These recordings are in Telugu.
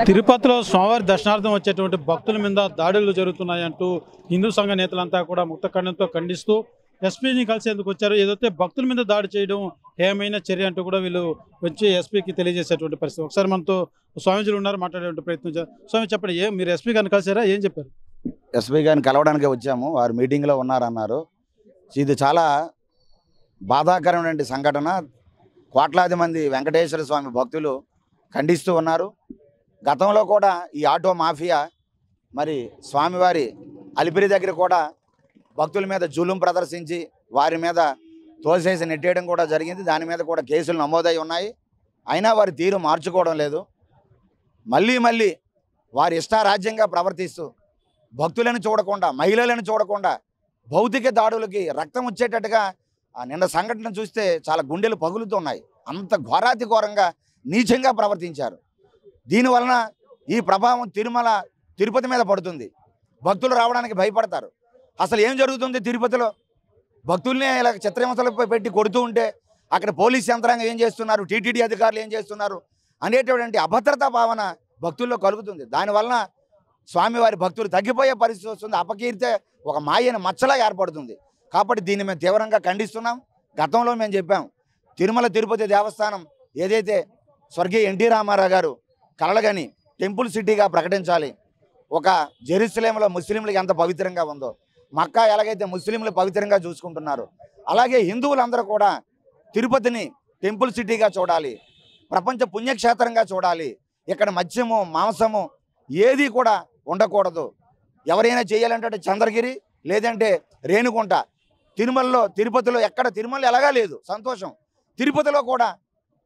తిరుపతిలో స్వామివారి దర్శనార్థం వచ్చేటువంటి భక్తుల మీద దాడులు జరుగుతున్నాయంటూ హిందూ సంఘ నేతలంతా కూడా ముక్తఖండంతో ఖండిస్తూ ఎస్పీని కలిసేందుకు వచ్చారు. ఏదైతే భక్తుల మీద దాడి చేయడం ఏమైన చర్య అంటూ కూడా వీళ్ళు వచ్చి ఎస్పీకి తెలియజేసేటువంటి పరిస్థితి. ఒకసారి మనతో స్వామీజీలు ఉన్నారు, మాట్లాడేటువంటి ప్రయత్నించారు. స్వామి చెప్పండి, మీరు ఎస్పీ గారిని కలిసారా, ఏం చెప్పారు? ఎస్పీ గారిని కలవడానికి వచ్చాము, వారు మీటింగ్లో ఉన్నారన్నారు. ఇది చాలా బాధాకరమైన సంఘటన. కోట్లాది మంది వెంకటేశ్వర స్వామి భక్తులు ఖండిస్తూ ఉన్నారు. గతంలో కూడా ఈ ఆటో మాఫియా మరి స్వామివారి అలిపిరి దగ్గర కూడా భక్తుల మీద జులుం ప్రదర్శించి వారి మీద తోసేసి నెట్టేయడం కూడా జరిగింది. దాని మీద కూడా కేసులు నమోదై ఉన్నాయి. అయినా వారి తీరు మార్చుకోవడం లేదు. మళ్ళీ వారి ఇష్టారాజ్యంగా ప్రవర్తిస్తూ భక్తులను చూడకుండా, మహిళలను చూడకుండా భౌతిక దాడులకి రక్తం వచ్చేటట్టుగా నిన్న సంఘటన చూస్తే చాలా గుండెలు పగులుతున్నాయి. అంత ఘోరాతి ఘోరంగా నీచంగా ప్రవర్తించారు. దీనివలన ఈ ప్రభావం తిరుపతి మీద పడుతుంది. భక్తులు రావడానికి భయపడతారు. అసలు ఏం జరుగుతుంది తిరుపతిలో? భక్తుల్ని ఇలా చిత్రహింసలపై పెట్టి కొడుతూ ఉంటే అక్కడ పోలీస్ యంత్రాంగం ఏం చేస్తున్నారు, టీటీడీ అధికారులు ఏం చేస్తున్నారు అనేటువంటి అభద్రతా భావన భక్తుల్లో కలుగుతుంది. దానివలన స్వామివారి భక్తులు తగ్గిపోయే పరిస్థితి వస్తుంది. అపకీర్తే ఒక మాయని మచ్చలా ఏర్పడుతుంది. కాబట్టి దీన్ని మేము తీవ్రంగా ఖండిస్తున్నాం. గతంలో మేము చెప్పాం, తిరుమల తిరుపతి దేవస్థానం ఏదైతే స్వర్గీయ ఎన్టీ రామారావు గారు కలలుగని టెంపుల్ సిటీగా ప్రకటించాలి. ఒక జెరూసలేంలో ముస్లింలకు ఎంత పవిత్రంగా ఉందో, మక్కా ఎలాగైతే ముస్లింలు పవిత్రంగా చూసుకుంటున్నారు, అలాగే హిందువులందరూ కూడా తిరుపతిని టెంపుల్ సిటీగా చూడాలి, ప్రపంచ పుణ్యక్షేత్రంగా చూడాలి. ఇక్కడ మత్స్యము మాంసము ఏది కూడా ఉండకూడదు. ఎవరైనా చేయాలంటే చంద్రగిరి లేదంటే రేణుగుంట. తిరుపతిలో ఎక్కడ తిరుమల ఎలాగా లేదు, సంతోషం. తిరుపతిలో కూడా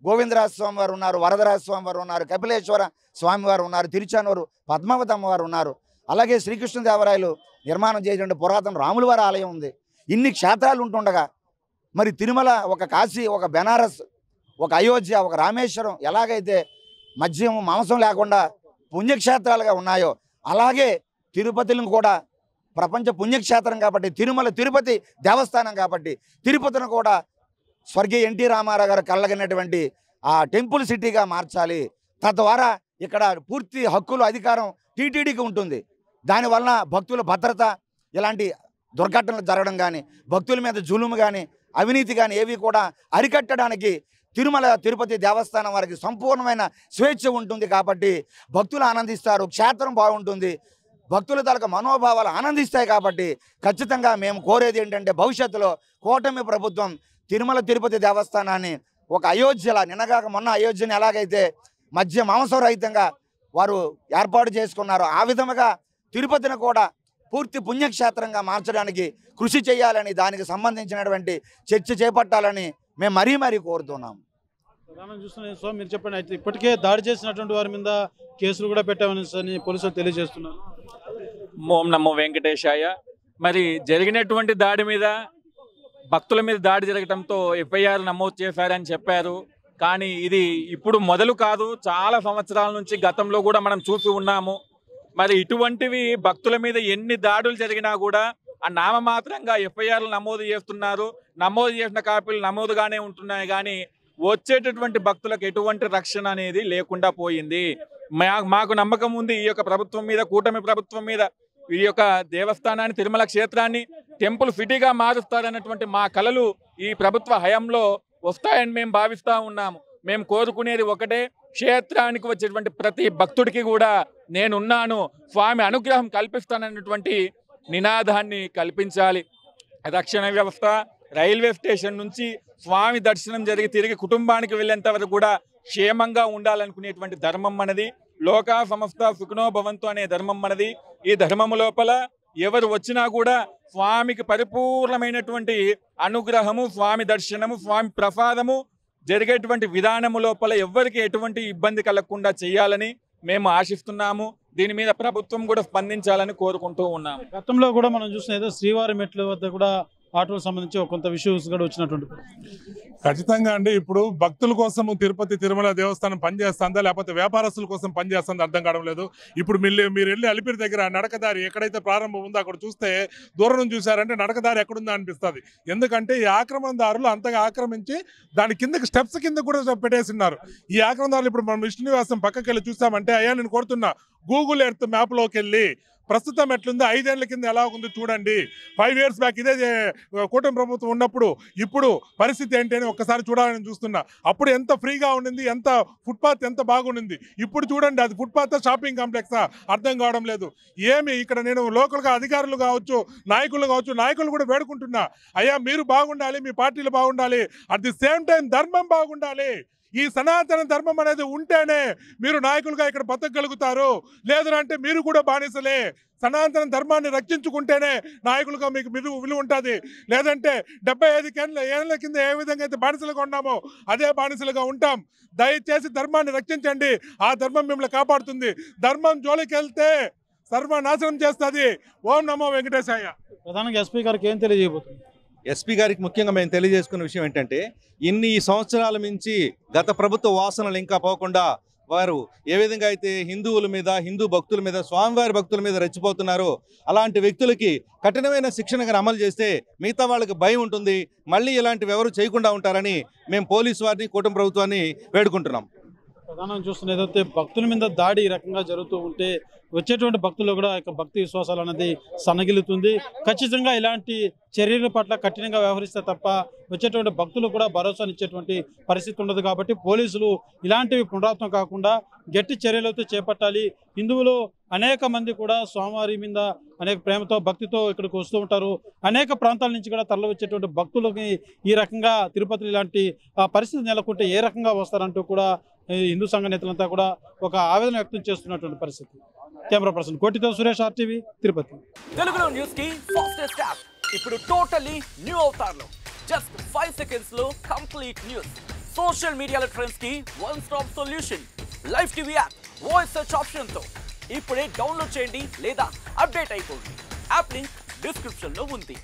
గోవిందరాజ స్వామి వారు ఉన్నారు, వరదరాజ స్వామి వారు ఉన్నారు, కపిలేశ్వర స్వామివారు ఉన్నారు, తిరుచానూరు పద్మావతి అమ్మవారు ఉన్నారు. అలాగే శ్రీకృష్ణదేవరాయలు నిర్మాణం చేసినటువంటి పురాతన రాములవారి ఆలయం ఉంది. ఇన్ని క్షేత్రాలు ఉంటుండగా మరి తిరుమల, ఒక కాశీ, ఒక బెనారస్, ఒక అయోధ్య, ఒక రామేశ్వరం ఎలాగైతే మద్యం మాంసం లేకుండా పుణ్యక్షేత్రాలుగా ఉన్నాయో అలాగే తిరుపతిని కూడా ప్రపంచ పుణ్యక్షేత్రం కాబట్టి, తిరుపతి దేవస్థానం కాబట్టి తిరుపతిని కూడా స్వర్గీయ ఎన్టీ రామారావు గారు కళ్ళగన్నటువంటి ఆ టెంపుల్ సిటీగా మార్చాలి. తద్వారా ఇక్కడ పూర్తి హక్కులు, అధికారం టీటీడీకి ఉంటుంది. దానివలన భక్తుల భద్రత, ఇలాంటి దుర్ఘటనలు జరగడం కానీ, భక్తుల మీద జులుము కానీ, అవినీతి కానీ ఏవి కూడా అరికట్టడానికి తిరుపతి దేవస్థానం వారికి సంపూర్ణమైన స్వేచ్ఛ ఉంటుంది. కాబట్టి భక్తులు ఆనందిస్తారు, క్షేత్రం బాగుంటుంది, భక్తుల తాలూకా మనోభావాలు ఆనందిస్తాయి. కాబట్టి ఖచ్చితంగా మేము కోరేది ఏంటంటే భవిష్యత్తులో కూటమి ప్రభుత్వం తిరుపతి దేవస్థానాన్ని ఒక అయోధ్యలా, నిన్నగాక మొన్న అయోధ్యని ఎలాగైతే మధ్య మాంసం రహితంగా వారు ఏర్పాటు చేసుకున్నారో ఆ విధముగా తిరుపతిని కూడా పూర్తి పుణ్యక్షేత్రంగా మార్చడానికి కృషి చేయాలని, దానికి సంబంధించినటువంటి చర్చ చేపట్టాలని మేము మరీ కోరుతున్నాం. చూస్తున్నాం. సో మీరు చెప్పండి, అయితే ఇప్పటికే దాడి చేసినటువంటి వారి మీద కేసులు కూడా పెట్టామని పోలీసులు తెలియజేస్తున్నారు. ఓం నమో వెంకటేశాయ. మరి జరిగినటువంటి దాడి మీద, భక్తుల మీద దాడి జరగడంతో ఎఫ్ఐఆర్ నమోదు చేశారని చెప్పారు. కానీ ఇది ఇప్పుడు మొదలు కాదు, చాలా సంవత్సరాల నుంచి గతంలో కూడా మనం చూసి ఉన్నాము. మరి ఇటువంటివి భక్తుల మీద ఎన్ని దాడులు జరిగినా కూడా ఆ నామమాత్రంగా ఎఫ్ఐఆర్లు నమోదు చేస్తున్నారు. నమోదు చేసిన కాపీలు నమోదుగానే ఉంటున్నాయి. కానీ వచ్చేటటువంటి భక్తులకు ఎటువంటి రక్షణ అనేది లేకుండా పోయింది. మాకు నమ్మకం ఉంది, ఈ యొక్క ప్రభుత్వం మీద, కూటమి ప్రభుత్వం మీద, ఈ యొక్క దేవస్థానాన్ని, తిరుమల క్షేత్రాన్ని టెంపుల్ సిటీగా మారుస్తారన్నటువంటి మా కలలు ఈ ప్రభుత్వ హయాంలో వస్తాయని మేము భావిస్తూ ఉన్నాము. మేము కోరుకునేది ఒకటే, క్షేత్రానికి వచ్చేటువంటి ప్రతి భక్తుడికి కూడా నేనున్నాను, స్వామి అనుగ్రహం కల్పిస్తానన్నటువంటి నినాదాన్ని కల్పించాలి. రక్షణ వ్యవస్థ, రైల్వే స్టేషన్ నుంచి స్వామి దర్శనం జరిగి తిరిగి కుటుంబానికి వెళ్ళేంత వరకు కూడా క్షేమంగా ఉండాలనుకునేటువంటి ధర్మం మనది. లోకా సమస్త సుఖినో భవంతు అనే ధర్మం మనది. ఈ ధర్మము లోపల ఎవరు వచ్చినా కూడా స్వామికి పరిపూర్ణమైనటువంటి అనుగ్రహము, స్వామి దర్శనము, స్వామి ప్రసాదము జరిగేటువంటి విధానము లోపల ఎవరికి ఎటువంటి ఇబ్బంది కలగకుండా చేయాలని మేము ఆశిస్తున్నాము. దీని మీద ప్రభుత్వం కూడా స్పందించాలని కోరుకుంటూ ఉన్నాము. గతంలో కూడా మనం చూసిన ఏదో శ్రీవారి మెట్ల వద్ద కూడా ఆటోలకు సంబంధించి కొంత విషయస్ కూడా వచ్చినటువంటి ఖచ్చితంగా అండి. ఇప్పుడు భక్తుల కోసం తిరుపతి తిరుమల దేవస్థానం పనిచేస్తుందా లేకపోతే వ్యాపారస్తుల కోసం పనిచేస్తుందా అర్థం కావడం లేదు. ఇప్పుడు మీరు వెళ్ళి అలిపిరి దగ్గర నడకదారి ఎక్కడైతే ప్రారంభం ఉందో అక్కడ చూస్తే దూరం నుంచి చూసారంటే నడకదారి ఎక్కడుందా అనిపిస్తుంది. ఎందుకంటే ఈ ఆక్రమణదారులు అంతగా ఆక్రమించి దాని కిందకి స్టెప్స్ కింద కూడా పెట్టేస్తున్నారు. ఈ ఆక్రమణదారులు ఇప్పుడు మనం విష్ణు నివాసం పక్కకి వెళ్ళి చూసామంటే అయ్యా నేను కోరుతున్నా గూగుల్ ఎర్త్ మ్యాప్లోకి వెళ్ళి ప్రస్తుతం ఎట్లుందో 5 ఏళ్ల కింద ఎలా ఉందో చూడండి. 5 years బ్యాక్ ఇదే కూటమి ప్రభుత్వం ఉన్నప్పుడు ఇప్పుడు పరిస్థితి ఏంటి అని ఒక్కసారి చూడాలని చూస్తున్నా. అప్పుడు ఎంత ఫ్రీగా ఉండింది, ఎంత ఫుట్పాత్ ఎంత బాగుండింది. ఇప్పుడు చూడండి అది ఫుట్పాత్ షాపింగ్ కాంప్లెక్సా అర్థం కావడం లేదు. ఏమి ఇక్కడ నేను లోకల్గా అధికారులు కావచ్చు నాయకులు కూడా వేడుకుంటున్నా, అయ్యా మీరు బాగుండాలి, మీ పార్టీలు బాగుండాలి, అట్ ది సేమ్ టైం ధర్మం బాగుండాలి. ఈ సనాతన ధర్మం అనేది ఉంటేనే మీరు నాయకులుగా ఇక్కడ బతకగలుగుతారు. లేదంటే మీరు కూడా బానిసలే. సనాతన ధర్మాన్ని రక్షించుకుంటేనే నాయకులుగా మీకు విలువ ఉంటుంది. లేదంటే 75 ఏళ్ళ కింద ఏ విధంగా అయితే బానిసలుగా ఉన్నామో అదే బానిసలుగా ఉంటాం. దయచేసి ధర్మాన్ని రక్షించండి. ఆ ధర్మం మిమ్మల్ని కాపాడుతుంది. ధర్మం జోలికి వెళ్తే సర్వనాశనం చేస్తుంది. ఓం నమో వెంకటేశాయ. ప్రధానంగా ఎస్పీ గారికి ఏం తెలియజేయబోతుంది? ఎస్పీ గారికి ముఖ్యంగా మేము తెలియజేసుకున్న విషయం ఏంటంటే ఇన్ని సంవత్సరాల నుంచి గత ప్రభుత్వ వాసనలు ఇంకా పోకుండా వారు ఏ విధంగా అయితే హిందువుల మీద, హిందూ భక్తుల మీద, స్వామివారి భక్తుల మీద రెచ్చిపోతున్నారో అలాంటి వ్యక్తులకి కఠినమైన శిక్షణగా అమలు చేస్తే మిగతా వాళ్ళకి భయం ఉంటుంది. మళ్ళీ ఇలాంటివి ఎవరు చేయకుండా ఉంటారని మేము పోలీసు వారిని, కూటమి ప్రభుత్వాన్ని వేడుకుంటున్నాం. ప్రధానంగా చూస్తున్న ఏదైతే భక్తుల మీద దాడి ఈ రకంగా జరుగుతూ ఉంటే వచ్చేటువంటి భక్తుల్లో కూడా భక్తి విశ్వాసాలు అనేది సన్నగిలుతుంది. ఖచ్చితంగా ఇలాంటి చర్యల పట్ల కఠినంగా వ్యవహరిస్తే తప్ప వచ్చేటువంటి భక్తులు కూడా భరోసానిచ్చేటువంటి పరిస్థితి ఉండదు. కాబట్టి పోలీసులు ఇలాంటివి పునరావృతం కాకుండా గట్టి చర్యలతో చేపట్టాలి. హిందువులు అనేక మంది కూడా స్వామివారి మీద అనేక ప్రేమతో, భక్తితో ఇక్కడికి వస్తూ ఉంటారు. అనేక ప్రాంతాల నుంచి కూడా తరలి వచ్చేటువంటి భక్తులకి ఈ రకంగా తిరుపతి ఇలాంటి పరిస్థితి నెలకొంటే ఏ రకంగా వస్తారంటూ కూడా హిందూ సంఘ నేతలంతా కూడా ఒక ఆవేదన వ్యక్తం చేస్తున్నటువంటి పరిస్థితి. కెమెరా పర్సన్ కోటితో సురేష్, RTV, తిరుపతి. తెలుగులో న్యూస్ కి ఫాస్టెస్ట్ యాప్ ఇప్పుడు టోటల్లీ న్యూ అవతార్లో జస్ట్ 5 seconds లో కంప్లీట్ న్యూస్. సోషల్ మీడియాలో ట్రెండ్స్ కి one stop solution. Live TV app voice search option తో ఇప్పుడే డౌన్లోడ్ చేయండి లేదా అప్డేట్ అయిపోండి. యాప్ లింక్ డిస్క్రిప్షన్ లో ఉంది.